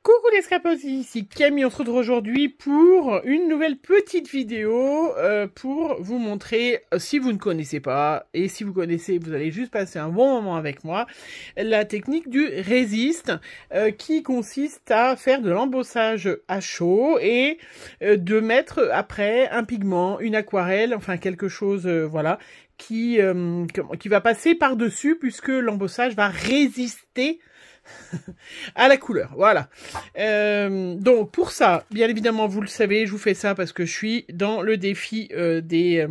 Coucou les scrapers, ici Camille, on se retrouve aujourd'hui pour une nouvelle petite vidéo pour vous montrer, si vous ne connaissez pas, et si vous connaissez, vous allez juste passer un bon moment avec moi, la technique du résiste qui consiste à faire de l'embossage à chaud et de mettre après un pigment, une aquarelle, enfin quelque chose, voilà, qui va passer par-dessus puisque l'embossage va résister à la couleur, voilà. Donc pour ça, bien évidemment, vous le savez, je vous fais ça parce que je suis dans le défi des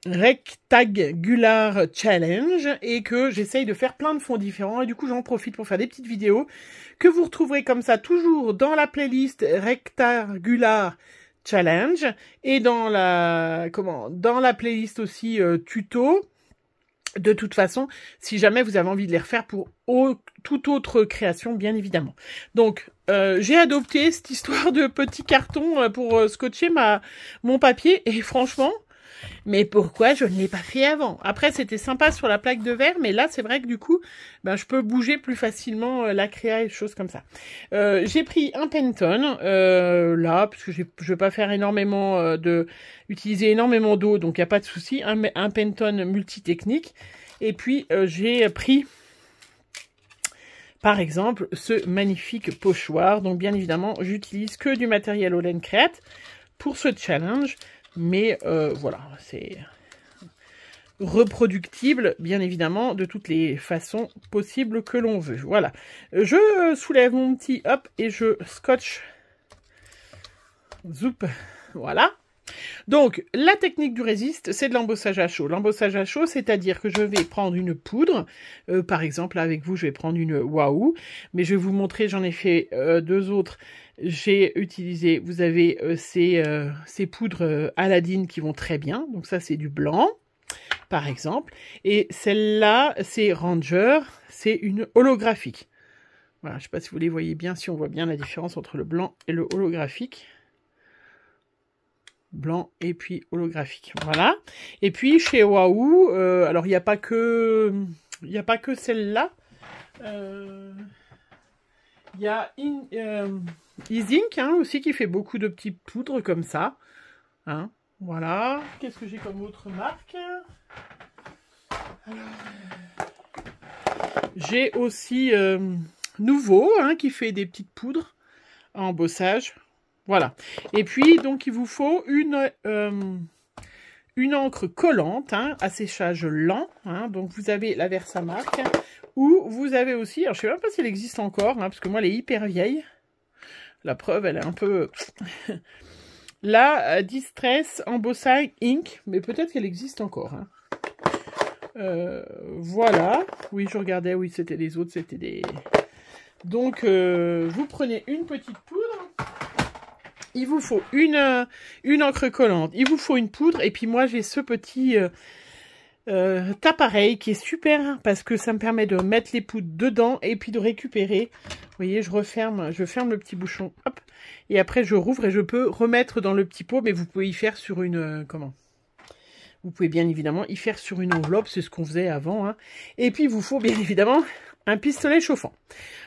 Rectangular Challenge et que j'essaye de faire plein de fonds différents et du coup j'en profite pour faire des petites vidéos que vous retrouverez comme ça toujours dans la playlist Rectangular Challenge et dans la playlist aussi tuto. De toute façon, si jamais vous avez envie de les refaire pour toute autre création, bien évidemment. Donc, j'ai adopté cette histoire de petit carton pour scotcher mon papier. Et franchement, mais pourquoi je ne l'ai pas fait avant? Après, c'était sympa sur la plaque de verre, mais là, c'est vrai que du coup, ben, je peux bouger plus facilement la créa et des choses comme ça. J'ai pris un Penton, là, parce que je vais pas faire énormément utiliser énormément d'eau, donc il n'y a pas de souci. Un Penton multitechnique. Et puis, j'ai pris, par exemple, ce magnifique pochoir. Donc, bien évidemment, j'utilise que du matériel Olen Create pour ce challenge. Mais voilà, c'est reproductible, bien évidemment, de toutes les façons possibles que l'on veut. Voilà, je soulève mon petit hop et je scotche. Zoup, voilà. Donc, la technique du résiste, c'est de l'embossage à chaud. L'embossage à chaud, c'est-à-dire que je vais prendre une poudre. Par exemple, là, avec vous, je vais prendre une Waouh. Mais je vais vous montrer, j'en ai fait deux autres. J'ai utilisé, vous avez ces poudres Aladdin qui vont très bien. Donc ça, c'est du blanc, par exemple. Et celle-là, c'est Ranger. C'est une holographique. Voilà, je ne sais pas si vous les voyez bien, si on voit bien la différence entre le blanc et le holographique. Blanc et puis holographique, voilà. Et puis chez Waouh, alors il n'y a pas que celle-là. Il y a Izink hein, aussi qui fait beaucoup de petites poudres comme ça. Hein, voilà. Qu'est-ce que j'ai comme autre marque? J'ai aussi Nouveau hein, qui fait des petites poudres à embossage. Voilà. Et puis, donc, il vous faut une encre collante, hein, à séchage lent. Hein, donc, vous avez la Versamark. Ou vous avez aussi, alors je ne sais même pas si elle existe encore, hein, parce que moi, elle est hyper vieille. La preuve, elle est un peu... La Distress Embossing Ink, mais peut-être qu'elle existe encore. Hein. Voilà. Oui, je regardais, oui, c'était les autres, c'était des... Donc, vous prenez une petite poudre. Il vous faut une encre collante, il vous faut une poudre, et puis moi j'ai ce petit appareil qui est super parce que ça me permet de mettre les poudres dedans et puis de récupérer. Vous voyez, je ferme le petit bouchon, hop, et après je rouvre et je peux remettre dans le petit pot, mais vous pouvez y faire sur une... Vous pouvez bien évidemment y faire sur une enveloppe, c'est ce qu'on faisait avant. Hein. Et puis il vous faut bien évidemment un pistolet chauffant.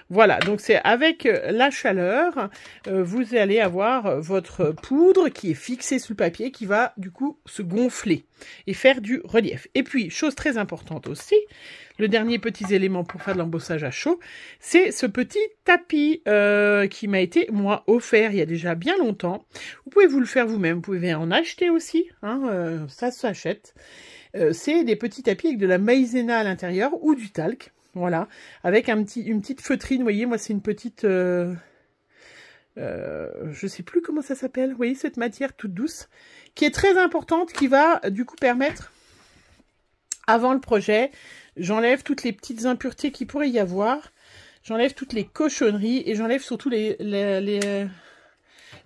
Voilà, donc c'est avec la chaleur, vous allez avoir votre poudre qui est fixée sur le papier, qui va du coup se gonfler et faire du relief. Et puis, chose très importante aussi, le dernier petit élément pour faire de l'embossage à chaud, c'est ce petit tapis qui m'a été, moi, offert il y a déjà bien longtemps. Vous pouvez vous le faire vous-même, vous pouvez en acheter aussi, hein, ça s'achète. C'est des petits tapis avec de la maïzena à l'intérieur ou du talc. Voilà, avec une petite feutrine, vous voyez, moi c'est une petite, je sais plus comment ça s'appelle, vous voyez cette matière toute douce, qui est très importante, qui va du coup permettre, avant le projet, j'enlève toutes les petites impuretés qu'il pourrait y avoir, j'enlève toutes les cochonneries, et j'enlève surtout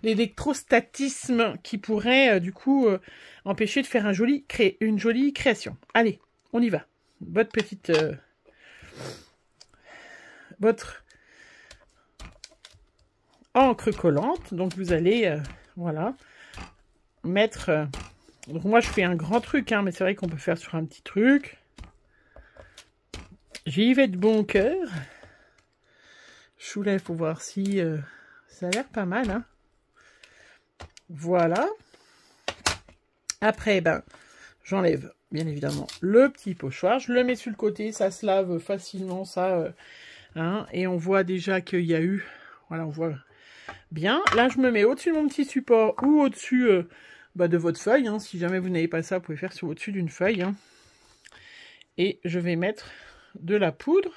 l'électrostatisme qui pourrait du coup empêcher de faire une jolie création. Allez, on y va, votre encre collante, donc vous allez voilà mettre donc moi je fais un grand truc hein, mais c'est vrai qu'on peut faire sur un petit truc. J'y vais de bon cœur, vous lève pour voir si ça a l'air pas mal. Hein. Voilà. Après, ben, j'enlève bien évidemment le petit pochoir. Je le mets sur le côté, ça se lave facilement, ça. Hein, et on voit déjà qu'il y a eu... Voilà, on voit bien. Là, je me mets au-dessus de mon petit support ou au-dessus de votre feuille. Hein. Si jamais vous n'avez pas ça, vous pouvez faire sur au-dessus d'une feuille. Hein. Et je vais mettre de la poudre.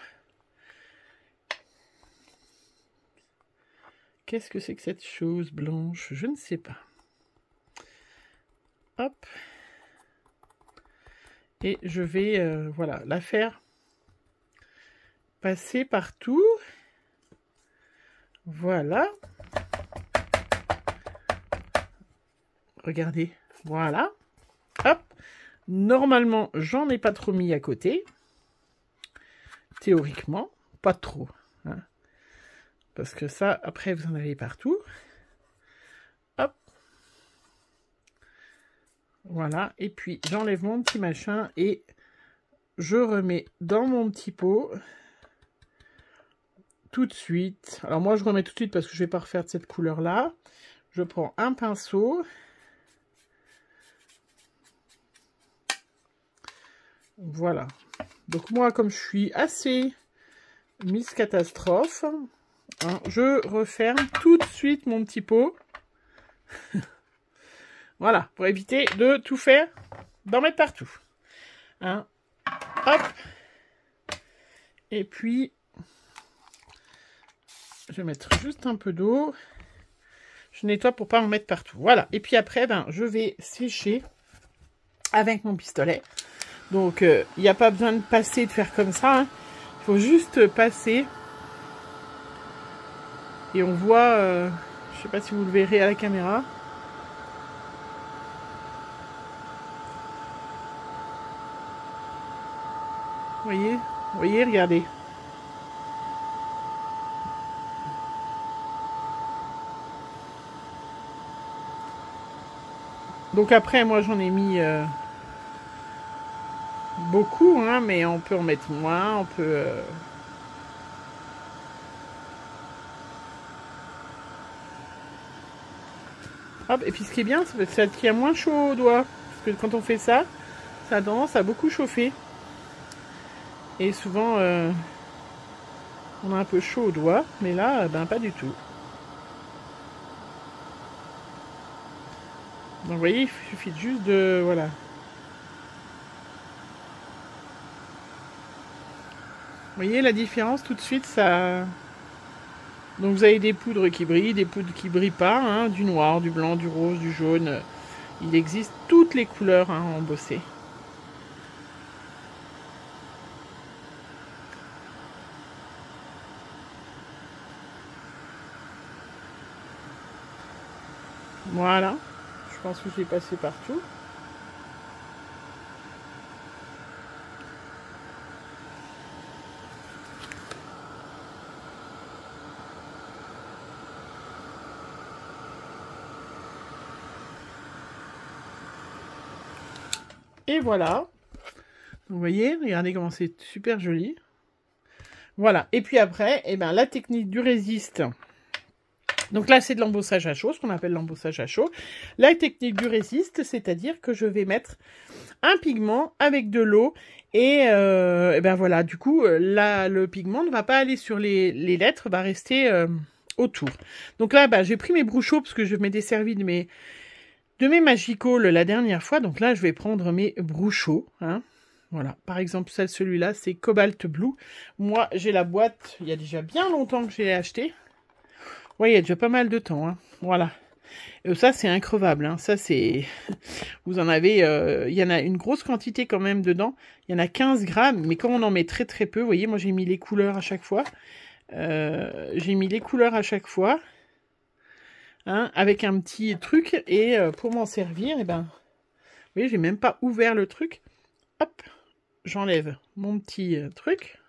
Qu'est-ce que c'est que cette chose blanche? Je ne sais pas. Hop. Et je vais, voilà, la faire passer partout. Voilà. Regardez. Voilà. Hop. Normalement, j'en ai pas trop mis à côté. Théoriquement, pas trop. Hein. Parce que ça, après, vous en avez partout. Hop. Voilà. Et puis, j'enlève mon petit machin et je remets dans mon petit pot tout de suite. Alors, moi, je remets tout de suite parce que je ne vais pas refaire de cette couleur-là. Je prends un pinceau. Voilà. Donc, moi, comme je suis assez Miss Catastrophe, hein, je referme tout de suite mon petit pot. Voilà, pour éviter de tout faire, d'en mettre partout. Hein. Hop. Et puis, je vais mettre juste un peu d'eau. Je nettoie pour pas en mettre partout. Voilà. Et puis après, ben, je vais sécher avec mon pistolet. Donc, il n'y a pas besoin de passer, de faire comme ça. Hein. Il faut juste passer. Et on voit, je sais pas si vous le verrez à la caméra. Vous voyez, regardez. Donc après, moi j'en ai mis beaucoup, hein, mais on peut en mettre moins, on peut... Hop, et puis ce qui est bien, c'est que ça tient moins chaud aux doigts. Parce que quand on fait ça, ça a tendance à beaucoup chauffer. Et souvent, on a un peu chaud aux doigts, mais là, ben pas du tout. Donc vous voyez, il suffit juste de... Voilà. Vous voyez la différence tout de suite, ça... Donc vous avez des poudres qui brillent, des poudres qui brillent pas, hein, du noir, du blanc, du rose, du jaune. Il existe toutes les couleurs hein, embossées. Voilà, je pense que je l'ai passé partout. Et voilà. Vous voyez, regardez comment c'est super joli. Voilà. Et puis après, eh ben, la technique du résiste. Donc là, c'est de l'embossage à chaud, ce qu'on appelle l'embossage à chaud. La technique du résiste, c'est-à-dire que je vais mettre un pigment avec de l'eau. Et ben voilà, du coup, là, le pigment ne va pas aller sur les lettres, va rester autour. Donc là, ben, j'ai pris mes brouchaux, parce que je m'étais servi de mes Magical la dernière fois. Donc là, je vais prendre mes brouchaux. Hein. Voilà, par exemple, celui-là, c'est Cobalt Blue. Moi, j'ai la boîte, il y a déjà bien longtemps que j'ai acheté. Oui, il y a déjà pas mal de temps. Hein. Voilà. Et ça, c'est increvable. Hein. Ça, c'est... Vous en avez... il y en a une grosse quantité quand même dedans. Il y en a 15 grammes. Mais quand on en met très très peu, vous voyez, moi, j'ai mis les couleurs à chaque fois. J'ai mis les couleurs à chaque fois. Hein, avec un petit truc. Et pour m'en servir, eh ben... Vous voyez, j'ai même pas ouvert le truc. Hop, j'enlève mon petit truc.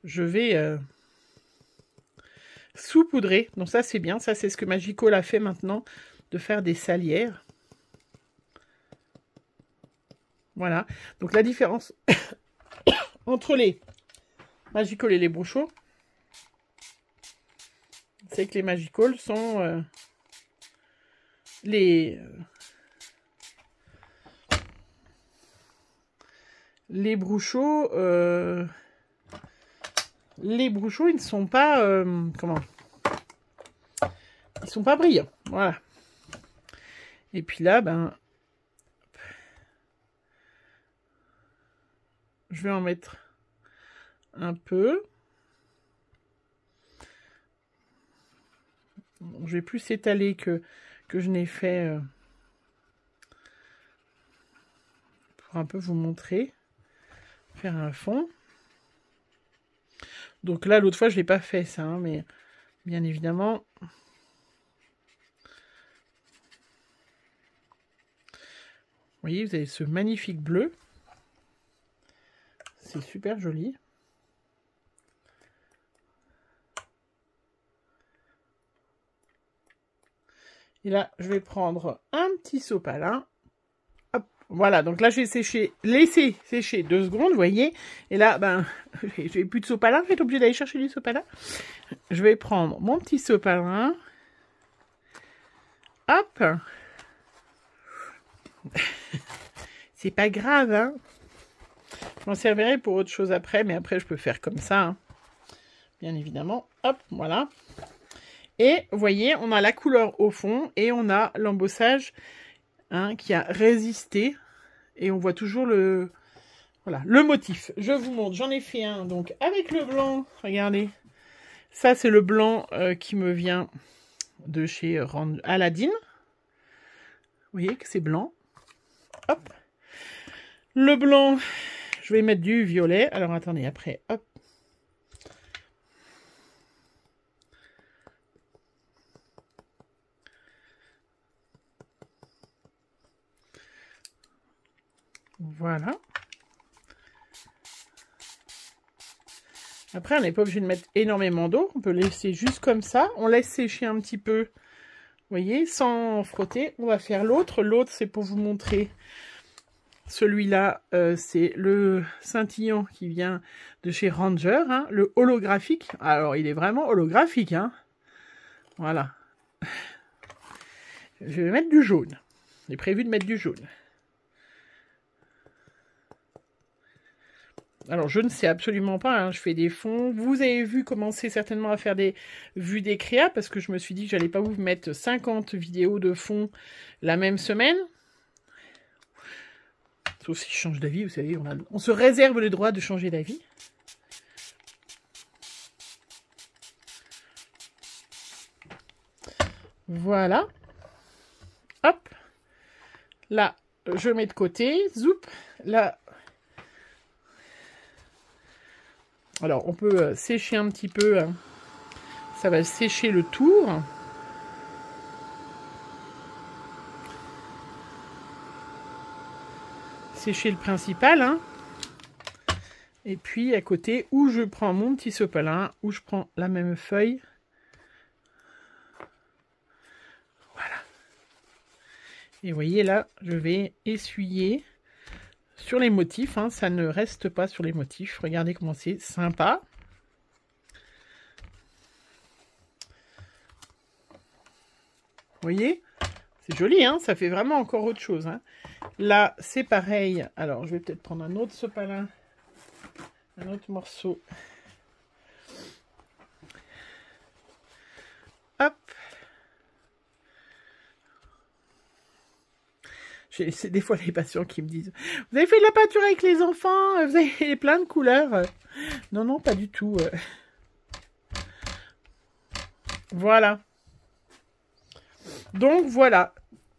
Je vais... saupoudrer, donc ça c'est bien, ça c'est ce que Magical a fait maintenant, de faire des salières. Voilà, donc la différence entre les Magical et les brouchaux, c'est que les Magical sont les Bruchot, ils ne sont pas ils sont pas brillants, voilà. Et puis là, ben, je vais en mettre un peu. Bon, je vais plus étaler que je n'ai fait pour un peu vous montrer. Faire un fond. Donc là, l'autre fois, je ne l'ai pas fait ça, hein, mais bien évidemment. Vous voyez, vous avez ce magnifique bleu. C'est super joli. Et là, je vais prendre un petit sopalin. Hop, voilà, donc là, j'ai séché, laissé sécher 2 secondes, vous voyez. Et là, ben, j'ai plus de sopalin, je vais être obligée d'aller chercher du sopalin. Je vais prendre mon petit sopalin. Hop. C'est pas grave, hein. Je m'en servirai pour autre chose après, mais après, je peux faire comme ça, hein. Bien évidemment. Hop, voilà. Et vous voyez, on a la couleur au fond et on a l'embossage, hein, qui a résisté. Et on voit toujours le, voilà, le motif. Je vous montre, j'en ai fait un donc avec le blanc. Regardez, ça c'est le blanc qui me vient de chez Aladdin. Vous voyez que c'est blanc. Hop. Le blanc, je vais mettre du violet. Alors attendez, après, hop. Voilà. Après, on n'est pas obligé de mettre énormément d'eau. On peut laisser juste comme ça. On laisse sécher un petit peu. Vous voyez, sans frotter. On va faire l'autre. L'autre, c'est pour vous montrer. Celui-là, c'est le scintillant qui vient de chez Ranger. Hein, le holographique. Alors, il est vraiment holographique. Hein. Voilà. Je vais mettre du jaune. J'ai prévu de mettre du jaune. Alors, je ne sais absolument pas, hein, je fais des fonds. Vous avez vu commencer certainement à faire des vues des créas, parce que je me suis dit que j'allais pas vous mettre 50 vidéos de fonds la même semaine. Sauf si je change d'avis, vous savez, on se réserve le droit de changer d'avis. Voilà. Hop. Là, je mets de côté. Zoup. Là. Alors, on peut sécher un petit peu. Hein. Ça va sécher le tour. Sécher le principal. Hein. Et puis, à côté, où je prends mon petit sopalin, où je prends la même feuille. Voilà. Et vous voyez, là, je vais essuyer sur les motifs, hein, ça ne reste pas sur les motifs. Regardez comment c'est sympa. Vous voyez, c'est joli, hein, ça fait vraiment encore autre chose. Hein. Là, c'est pareil. Alors, je vais peut-être prendre un autre sopalin, un autre morceau. Hop. C'est des fois les patients qui me disent « Vous avez fait de la peinture avec les enfants, vous avez plein de couleurs. » Non, non, pas du tout. Voilà. Donc, voilà.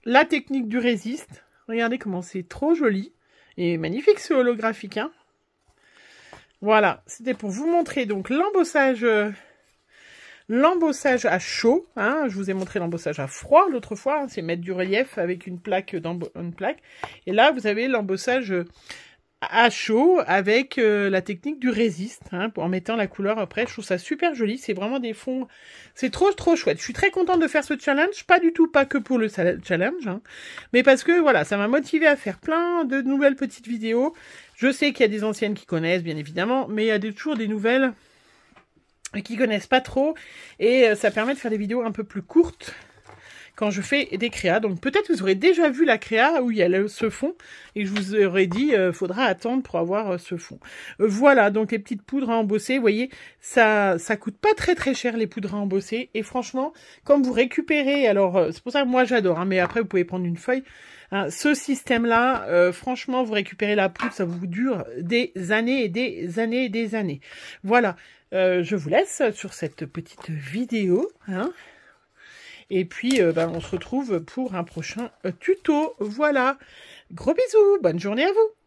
La technique du résiste. Regardez comment c'est trop joli. Et magnifique ce holographique. Hein. Voilà. C'était pour vous montrer donc l'embossage... L'embossage à chaud, hein, je vous ai montré l'embossage à froid l'autre fois, hein, c'est mettre du relief avec une plaque. Et là, vous avez l'embossage à chaud avec la technique du résiste, hein, en mettant la couleur après. Je trouve ça super joli, c'est vraiment des fonds, c'est trop chouette. Je suis très contente de faire ce challenge, pas du tout, pas que pour le challenge, hein, mais parce que voilà, ça m'a motivé à faire plein de nouvelles petites vidéos. Je sais qu'il y a des anciennes qui connaissent, bien évidemment, mais il y a toujours des nouvelles qui connaissent pas trop, et ça permet de faire des vidéos un peu plus courtes quand je fais des créas. Donc peut-être vous aurez déjà vu la créa où il y a ce fond, et je vous aurais dit faudra attendre pour avoir ce fond. Voilà, donc les petites poudres à embosser, vous voyez, ça coûte pas très cher les poudres à embosser, et franchement, comme vous récupérez, alors c'est pour ça que moi j'adore, hein, mais après vous pouvez prendre une feuille, hein, ce système-là, franchement, vous récupérez la poudre, ça vous dure des années et des années et des années. Voilà, je vous laisse sur cette petite vidéo, hein. Et puis, on se retrouve pour un prochain tuto. Voilà. Gros bisous. Bonne journée à vous.